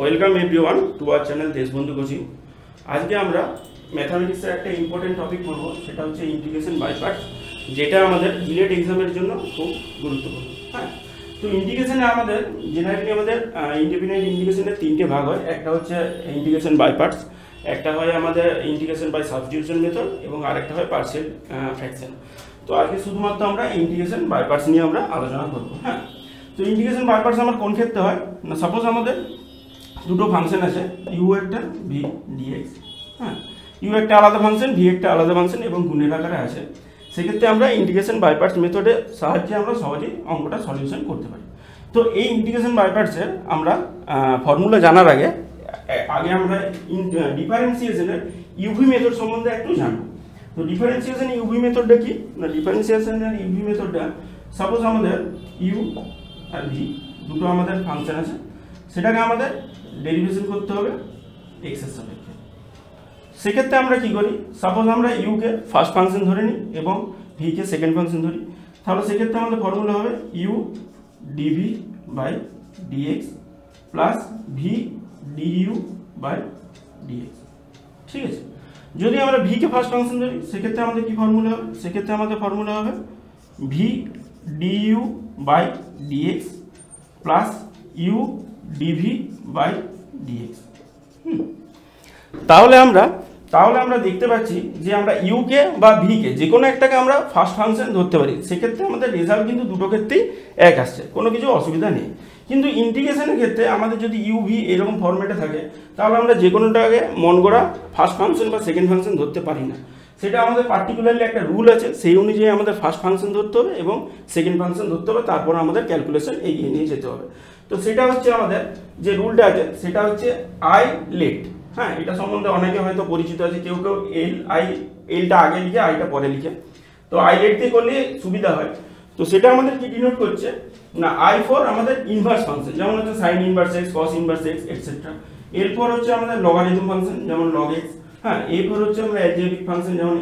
Welcome everyone to our channel Deshbandhu coaching. আজকে আমরা ম্যাথামেটিক্সের একটা ইম্পর্টেন্ট টপিক পড়বো, সেটা হচ্ছে ইন্টিগ্রেশন বাই পার্টস, যেটা আমাদের জিলেট এক্সামের জন্য খুব গুরুত্বপূর্ণ। হ্যাঁ, তো ইন্টিগ্রেশনে আমাদের জেনারেলি ইন্ডিপেন্ডেন্ট ইন্টিগ্রেশনের তিনটে ভাগ হয়। একটা হচ্ছে ইন্টিগ্রেশন বাই পার্টস, একটা হয় আমাদের ইন্টিগ্রেশন বাই সাবস্টিটিউশন মেথড, এবং আরেকটা হয় পার্শিয়াল ফ্র্যাকশন। তো আজকে শুধুমাত্র আমরা ইন্টিগ্রেশন বাই পার্টস নিয়ে আমরা আলোচনা করবো। হ্যাঁ, তো ইন্টিগ্রেশন বাই পার্টস আমার কোন ক্ষেত্রে হয় না, সাপোজ আমাদের দুটো ফাংশন আছে, ইউ একটা ভি ডিএক্স। হ্যাঁ, ইউ একটা আলাদা ফাংশন, ভি একটা আলাদা ফাংশন এবং গুণের আকারে আছে। সেক্ষেত্রে আমরা ইন্টিগ্রেশন বাই পার্টস মেথডের সাহায্যে আমরা সহজেই অঙ্কটা সলিউশন করতে পারি। তো এই ইন্টিগ্রেশন বাই পার্টসের আমরা ফর্মুলা জানার আগে আমরা ডিফারেন্সিয়েশনের ইউভি মেথড সম্বন্ধে একটু জানবো। তো ডিফারেন্সিয়েশন ইউভি মেথডটা কি না, ডিফারেন্সিয়েশনের ইউভি মেথডটা সাপোজ আমাদের ইউ আর ভি দুটো আমাদের ফাংশন আছে, সেটাকে আমাদের ডেরিভেশন করতে হবে এক্স এর সাপেক্ষে। সেক্ষেত্রে আমরা কি করি, সাপোজ আমরা ইউকে ফার্স্ট ফাংশন ধরে নিই এবং ভিকে সেকেন্ড ফাংশন ধরি, তাহলে সেক্ষেত্রে আমাদের ফর্মুলা হবে u d v by d x plus v d u by d x. ঠিক আছে, যদি আমরা ভিকে ফার্স্ট ফাংশন ধরি সেক্ষেত্রে আমাদের কি ফর্মুলা হবে, সেক্ষেত্রে আমাদের ফর্মুলা হবে v d u by d x plus u d v by d x. তাহলে আমরা দেখতে পাচ্ছি যে আমরা ইউকে বা ভিকে যে কোনো একটাকে আমরা ফার্স্ট ফাংশন ধরতে পারি। সেক্ষেত্রে আমাদের রেজাল্ট কিন্তু দুটো ক্ষেত্রেই এক আসছে, কোনো কিছু অসুবিধা নেই। কিন্তু ইন্টিগ্রেশনের ক্ষেত্রে আমাদের যদি ইউ ভি এরকম ফর্মেটে থাকে, তাহলে আমরা যে কোনোটাকে মন গড়া ফার্স্ট ফাংশন বা সেকেন্ড ফাংশন ধরতে পারি না। সেটা আমাদের পার্টিকুলারলি একটা রুল আছে, সেই অনুযায়ী আমাদের ফার্স্ট ফাংশন ধরতে হবে এবং সেকেন্ড ফাংশন ধরতে হবে, তারপর আমাদের ক্যালকুলেশন এগিয়ে নিয়ে যেতে হবে। তো সেটা হচ্ছে আমাদের যে রুলটা আছে সেটা হচ্ছে আই লেট। হ্যাঁ, এটা সম্বন্ধে অনেকে হয়তো পরিচিত আছে, কেউ কেউ এলটা আগে লিখে আইটা পরে লিখে। তো আই লেট দিয়ে করলে সুবিধা হয়। তো সেটা আমাদের কি ডিনোট করছে না, আই ফর আমাদের ইনভার্স ফাংশন, যেমন হচ্ছে sign inverse x, cos inverse x etcetera. এরপর হচ্ছে আমাদের লগারিদম ফাংশন, যেমন লগ এক্স। হ্যাঁ, এরপর হচ্ছে আমরা অ্যালজেব্রিক ফাংশন, যেমন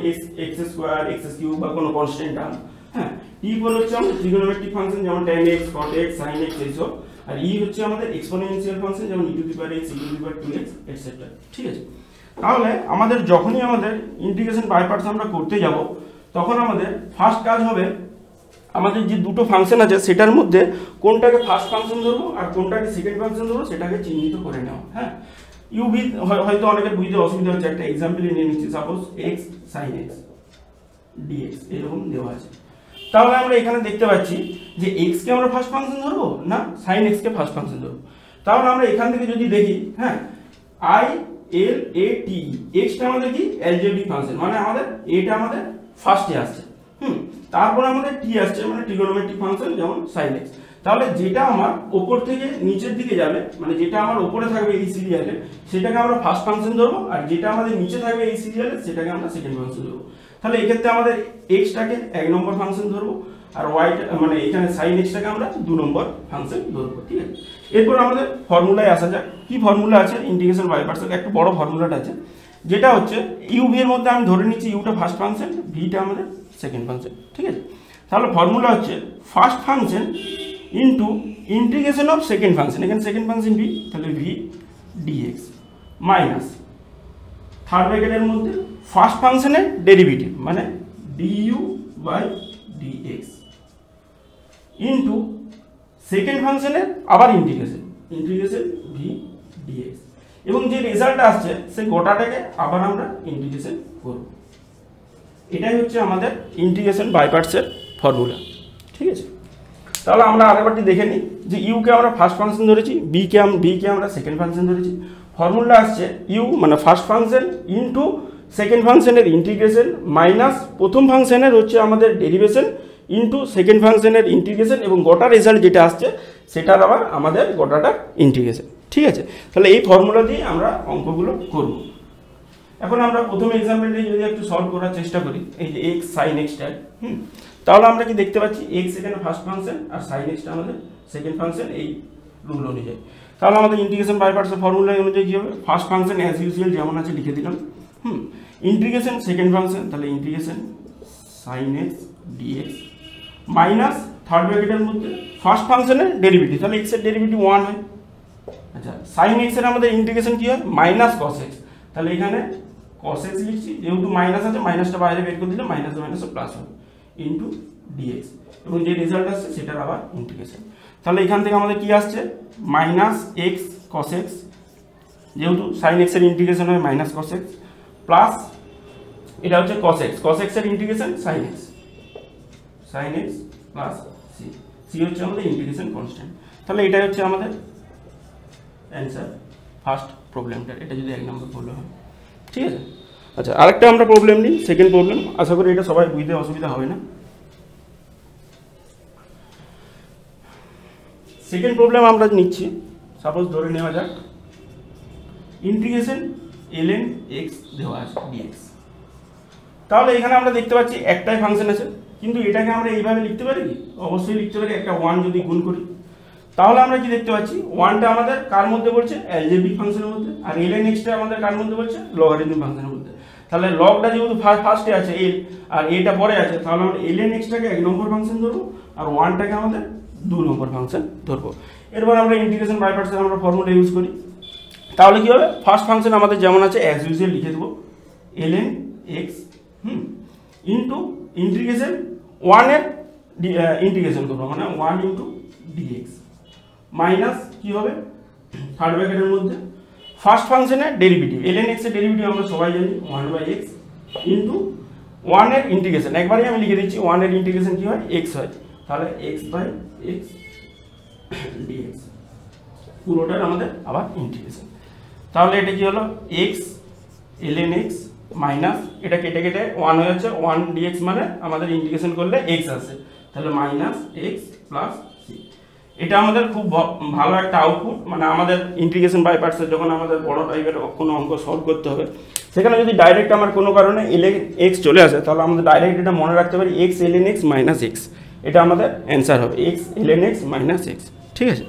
এক্স স্কোয়ার, এক্স কিউব বা কোনো কনস্ট্যান্ট টার্ম। হ্যাঁ, এরপর হচ্ছে আমাদের ট্রিগোনোমেট্রিক ফাংশন, যেমন tan x, cot x, sin x এইসব। আর ই হচ্ছে আমাদের এক্সপোনেনশিয়াল ফাংশন, যেমন e to the power x, e to the power 2x etcetera. ঠিক আছে, তাহলে আমাদের যখনই আমাদের ইন্টিগ্রেশন বাই পার্টস আমরা করতে যাব, তখন আমাদের ফার্স্ট কাজ হবে আমাদের যে দুটো ফাংশন আছে সেটার মধ্যে কোনটাকে ফার্স্ট ফাংশন ধরবো আর কোনটাকে সেকেন্ড ফাংশন ধরবো সেটাকে চিহ্নিত করে নেওয়া। হ্যাঁ, ইউভি হয়তো অনেকের বুঝতে অসুবিধা হচ্ছে, একটা এক্সাম্পল নিয়ে নিচ্ছি। Suppose x sine x d x এরকম দেওয়া আছে। তাহলে আমরা এখানে দেখতে পাচ্ছি যে এক্সকে আমরা ফার্স্ট ফাংশন ধরবো না সাইন এক্সকে ফার্স্ট ফাংশন ধরবো। তাহলে আমরা এখান থেকে যদি দেখি, হ্যাঁ, I L A T extra আমাদের কি অ্যালজেব্রিক ফাংশন, মানে আমাদের এটা আমাদের ফার্স্টে আসছে। তারপর আমাদের টি আসছে, মানে ট্রিগোনোমেট্রিক ফাংশন, যেমন সাইন এক্স। তাহলে যেটা আমার ওপর থেকে নিচের দিকে যাবে, মানে যেটা আমার ওপরে থাকবে এই সিরিয়ালে, সেটাকে আমরা ফার্স্ট ফাংশন ধরবো, আর যেটা আমাদের নিচে থাকবে এই সিরিয়ালে সেটাকে আমরা সেকেন্ড ফাংশন ধরবো। তাহলে এক্ষেত্রে আমাদের এক্সটাকে 1 নম্বর ফাংশন ধরবো, আর ওয়াইটা মানে এখানে সাইন এক্সটাকে আমরা 2 নম্বর ফাংশন ধরবো। ঠিক আছে, এরপর আমাদের ফর্মুলায় আসা যাক। কি ফর্মুলা আছে ইন্টিগ্রেশন বাই পার্টসের, একটা বড় ফর্মুলাটা আছে, যেটা হচ্ছে ইউ ভি এর মধ্যে আমি ধরে নিচ্ছি ইউটা ফার্স্ট ফাংশন, ভিটা আমাদের সেকেন্ড ফাংশন। ঠিক আছে, তাহলে ফর্মুলা হচ্ছে first function into integration of second function, এখানে সেকেন্ড ফাংশন ভি, তাহলে ভি ডিএক্স মাইনাস থার্ড ব্র্যাকেটের মধ্যে ফার্স্ট ফাংশনের ডেরিভেটিভ মানে d u by d x into second ফাংশনের আবার ইন্টিগ্রেশন ভি ডিএক্স, এবং যে রেজাল্টটা আসছে সেই গোটাটাকে আবার আমরা ইন্টিগ্রেশন করব। এটাই হচ্ছে আমাদের ইন্টিগ্রেশন বাই পার্টসের ফর্মুলা। ঠিক আছে, তাহলে আমরা আরেকবারটি দেখে নিই যে ইউকে আমরা ফার্স্ট ফাংশন ধরেছি, বিকে আমরা সেকেন্ড ফাংশন ধরেছি। ফর্মুলা আসছে ইউ মানে ফার্স্ট ফাংশন ইন্টু সেকেন্ড ফাংশনের ইন্টিগ্রেশন মাইনাস প্রথম ফাংশনের হচ্ছে আমাদের ডেরিভেশন ইন্টু সেকেন্ড ফাংশনের ইন্টিগ্রেশন, এবং গোটা রেজাল্ট যেটা আসছে সেটার আবার আমাদের গোটাটা ইন্টিগ্রেশন। ঠিক আছে, তাহলে এই ফর্মুলা দিয়ে আমরা অঙ্কগুলো করব। এখন আমরা প্রথম এক্সাম্পলটি যদি একটু সলভ করার চেষ্টা করি, এই যে এক্স সাইন এক্সটা, তাহলে আমরা কি দেখতে পাচ্ছি এক্স এখানে ফার্স্ট ফাংশন আর সাইন এক্সটা আমাদের সেকেন্ড ফাংশন, এই রুল অনুযায়ী। তাহলে আমাদের ইন্টিগ্রেশন বাই পার্টসের ফর্মুলা অনুযায়ী কি হবে, ফার্স্ট ফাংশন অ্যাজ ইউজুয়াল যেমন আছে লিখে দিলাম, ইন্টিগ্রেশন সেকেন্ড ফাংশন, তাহলে integration sine x d x minus third ব্র্যাকেটের মধ্যে ফার্স্ট ফাংশনের ডেরিভেটিভ, তাহলে এক্স এর ডেরিভেটিভ 1 হয়, আচ্ছা সাইন এক্স এর আমাদের ইন্টিগ্রেশন কি হয় মাইনাস কস এক্স, তাহলে এখানে কস এক্স লিখছি, যেহেতু মাইনাস আছে মাইনাসটা বাইরে বের করে দিলে মাইনাস মাইনাস প্লাস হবে ইন্টু ডিএক্স, এবং যে রেজাল্ট আসছে সেটার আবার ইন্টিগ্রেশন। তাহলে এখান থেকে আমাদের কি আসছে মাইনাস এক্স কস এক্স, যেহেতু সাইন এক্স এর ইন্টিগ্রেশন হয় মাইনাস কস এক্স, প্লাস এটা হচ্ছে কস এক্স, কস এক্স এর integration sine x plus c, c হচ্ছে আমাদের ইন্টিগ্রেশন কনস্ট্যান্ট। তাহলে এটাই হচ্ছে আমাদের অ্যান্সার ফার্স্ট প্রবলেমটা, এটা যদি 1 নম্বর প্রবলেম হয়। ঠিক আছে, আচ্ছা আরেকটা আমরা প্রবলেম নিই, সেকেন্ড প্রবলেম, আশা করি এটা সবাই বুঝতে অসুবিধা হবে না। সেকেন্ড প্রবলেম আমরা নিচ্ছি, সাপোজ ধরে নেওয়া যাক ইন্টিগ্রেশন ln x দেওয়া আছে dx। তাহলে এখানে আমরা দেখতে পাচ্ছি একটাই ফাংশন আছে, কিন্তু এটাকে আমরা এইভাবে লিখতে পারি কি? অবশ্যই লিখতে পারি, একটা 1 যদি গুণ করি তাহলে আমরা কি দেখতে পাচ্ছি 1টা আমাদের কার মধ্যে পড়ছে অ্যালজেব্রিক ফাংশনের মধ্যে, আর ln x টা আমাদের কার মধ্যে পড়ছে লগারিদম ফাংশনের মধ্যে। তাহলে লগটা যেহেতু ফার্স্টে আছে l আর এটা পরে আছে, তাহলে আমরা ln x টাকে 1 নম্বর ফাংশন ধরবো আর 1টাকে আমাদের 2 নম্বর ফাংশন ধরবো। এরপর আমরা ইন্টিগ্রেশন বাই পার্টসের আমরা ফর্মুলা ইউজ করি, তাহলে কি হবে ফার্স্ট ফাংশন আমাদের যেমন আছে অ্যাজ ইউজুয়াল লিখে দেবো ln x ইন্টু ইন্টিগ্রেশন 1 এর ইন্টিগ্রেশন করবো, মানে 1 ইন্টু dx মাইনাস কি হবে থার্ড ব্র্যাকেটের মধ্যে ফার্স্ট ফাংশনের ডেরিভেটিভ ln x এর ডেরিভেটিভ আমরা সবাই জানি 1/x ইন্টু 1 এর ইন্টিগ্রেশন, একবারই আমি লিখে দিচ্ছি 1 এর ইন্টিগ্রেশন কি হয় x হয়, তাহলে x/x dx পুরোটার আমাদের আবার ইন্টিগ্রেশন। তাহলে এটা কি হলো x ln x মাইনাস এটা কেটে কেটে 1 হয়ে যাচ্ছে 1 dx, মানে আমাদের ইন্টিগ্রেশন করলে x আসে, তাহলে মাইনাস x প্লাস c। এটা আমাদের খুব ভালো একটা আউটপুট, মানে আমাদের ইন্টিগ্রেশন বাই পার্টসে যখন আমাদের বড় টাইপের কোনো অঙ্ক সলভ করতে হবে সেখানে যদি ডাইরেক্ট আমার কোনো কারণে ln x চলে আসে তাহলে আমাদের ডাইরেক্ট এটা মনে রাখতে পারি x ln x minus x, এটা আমাদের অ্যান্সার হবে x ln x minus x। ঠিক আছে,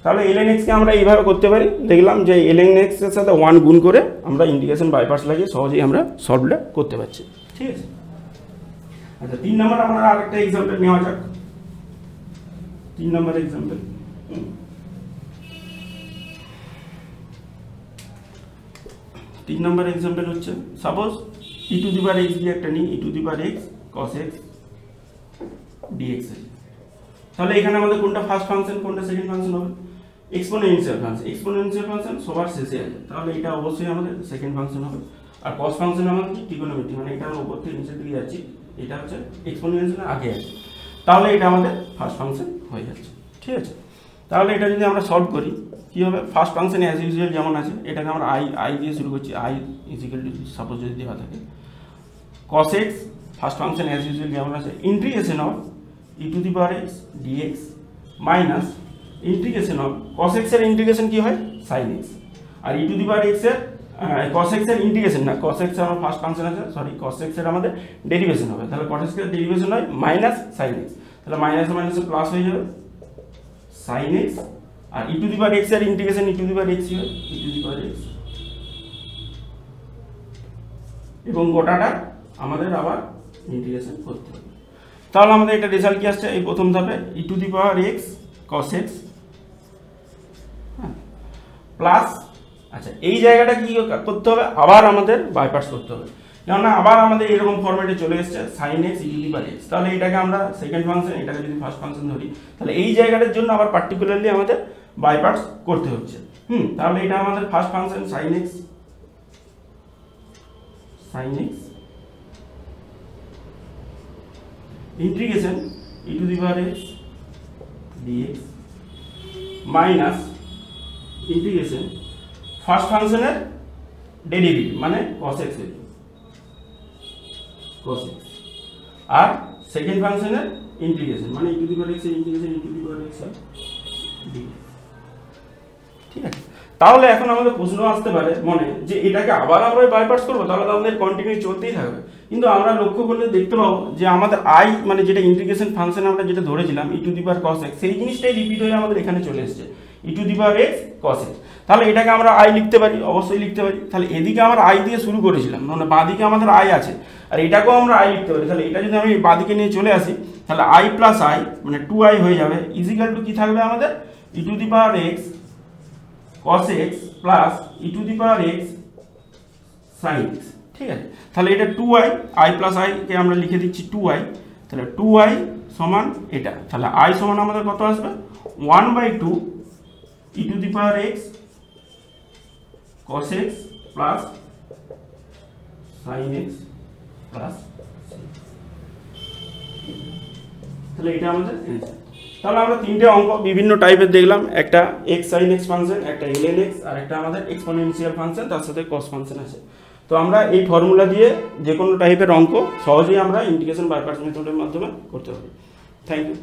তাহলে ln x কে আমরা এইভাবে করতে পারি, দেখলাম যে ln x এর সাথে 1 গুণ করে আমরা ইন্টিগ্রেশন বাই পার্টস লাগিয়ে সহজেই আমরা সলভটা করতে পারছি। ঠিক আছে, আচ্ছা 3 নম্বর আমরা আরেকটা एग्जांपल নেওয়া যাক। 3 নম্বর एग्जांपल, 3 নম্বর एग्जांपल হচ্ছে suppose e to the power x দিয়ে একটা নিই, e to the power x cos x dx। তাহলে এখানে আমাদের কোনটা ফার্স্ট ফাংশন কোনটা সেকেন্ড ফাংশন হবে? এক্সপোনেনশিয়াল ফাংশন, এক্সপোনেনশিয়াল ফাংশন সবার শেষে আছে, তাহলে এটা অবশ্যই আমাদের সেকেন্ড ফাংশন হবে। আর cos ফাংশন আমাদের কি ট্রিগোনোমেট্রি, মানে এটা আমরা উপর থেকে নিচের দিকে যাচ্ছি, এটা হচ্ছে এক্সপোনেনশিয়াল আগে আছে, তাহলে এটা আমাদের ফার্স্ট ফাংশন হয়ে যাচ্ছে। ঠিক আছে, তাহলে এটা যদি আমরা সলভ করি কি হবে, ফার্স্ট ফাংশন অ্যাজ ইউজুয়াল যেমন আছে এটাকে আমরা i দিয়ে শুরু করছি, i ইকুয়াল টু সাপোজ যদি দেওয়া থাকে cos x first function as usual যেমন আছে integration of e to the power x dx minus integration of cos x এর ইন্টিগ্রেশন কি হয় sin x, আর e to the power x এর cos x এর ইন্টিগ্রেশন না, cos x এর আমার ফার্স্ট ফাংশন আছে, সরি cos x এর আমাদের ডেরিভেশন হবে, তাহলে cos x এর ডেরিভেশন হয় মাইনাস sin x, তাহলে মাইনাস মাইনাস প্লাস হয়ে যাবে sin x, আর e to the power x এর integration e to the power x হয় e to the power x, এবং গোটাটা আমাদের আবার ইন্টিগ্রেশন করতে হবে। তাহলে আমাদের এটা রেজাল্ট কি আসছে, এই প্রথম ধাপে e to the power x cos x plus, আচ্ছা এই জায়গাটা কি করতে হবে, আবার আমাদের বাই পার্টস করতে হবে, কেননা আবার আমাদের এরকম ফরম্যাটে চলে এসেছে sin x e to the power x, তাহলে এটাকে আমরা সেকেন্ড ফাংশন, এটাকে যদি ফার্স্ট ফাংশন ধরি তাহলে এই জায়গাটার জন্য আবার পার্টিকুলারলি আমাদের বাই পার্টস করতে হচ্ছে। তাহলে এটা আমাদের first function sin x integration e to the power x dx minus integration first ফাংশনের ডেরিভেটিভ মানে cos x আর সেকেন্ড ফাংশনের ইন্টিগ্রেশন মানে e to the power x এর integration e to the power x dx। ঠিক আছে, তাহলে এখন আমাদের প্রশ্ন আসতে পারে মনে যে এটাকে আবার আমরা বাই পার্টস করবো, তাহলে আমাদের কন্টিনিউ চলতেই থাকবে, কিন্তু আমরা লক্ষ্য করলে দেখতে পাবো যে আমাদের i মানে যেটা ইন্টিগ্রেশন ফাংশন আমরা যেটা ধরেছিলাম e to the power cos x, সেই জিনিসটাই রিপিট হয়ে আমাদের এখানে চলে এসেছে e to the power x cos x। তাহলে এটাকে আমরা i লিখতে পারি, অবশ্যই লিখতে পারি, তাহলে এদিকে আমরা i দিয়ে শুরু করেছিলাম, মানে বাঁদিকে আমাদের i আছে, আর এটাকেও আমরা i লিখতে পারি, তাহলে এটা যদি আমি বাঁদিকে নিয়ে চলে আসি তাহলে i প্লাস i মানে 2i হয়ে যাবে, ইজিক্যাল টু কি থাকবে আমাদের e to the power x cos x plus e to the power x sin x। ঠিক আছে, তাহলে এটা 2i, i প্লাস i কে আমরা লিখে দিচ্ছি 2i, তাহলে 2i সমান এটা, তাহলে i সমান আমাদের কত আসবে 1/2 e to the power x cos x plus sin x plus, তাহলে এটা আমাদের অ্যান্সার। তাহলে আমরা তিনটে অঙ্ক বিভিন্ন টাইপের দেখলাম, একটা x sin x ফাংশন, একটা ln x, আর একটা আমাদের এক্সপোনেনশিয়াল ফাংশন, তার সাথে cos ফাংশন আছে। তো আমরা এই ফর্মুলা দিয়ে যে কোনো টাইপের অঙ্ক সহজেই আমরা ইন্টিগ্রেশন বাই পার্টস মেথডের মাধ্যমে করতে পারি। Thank you.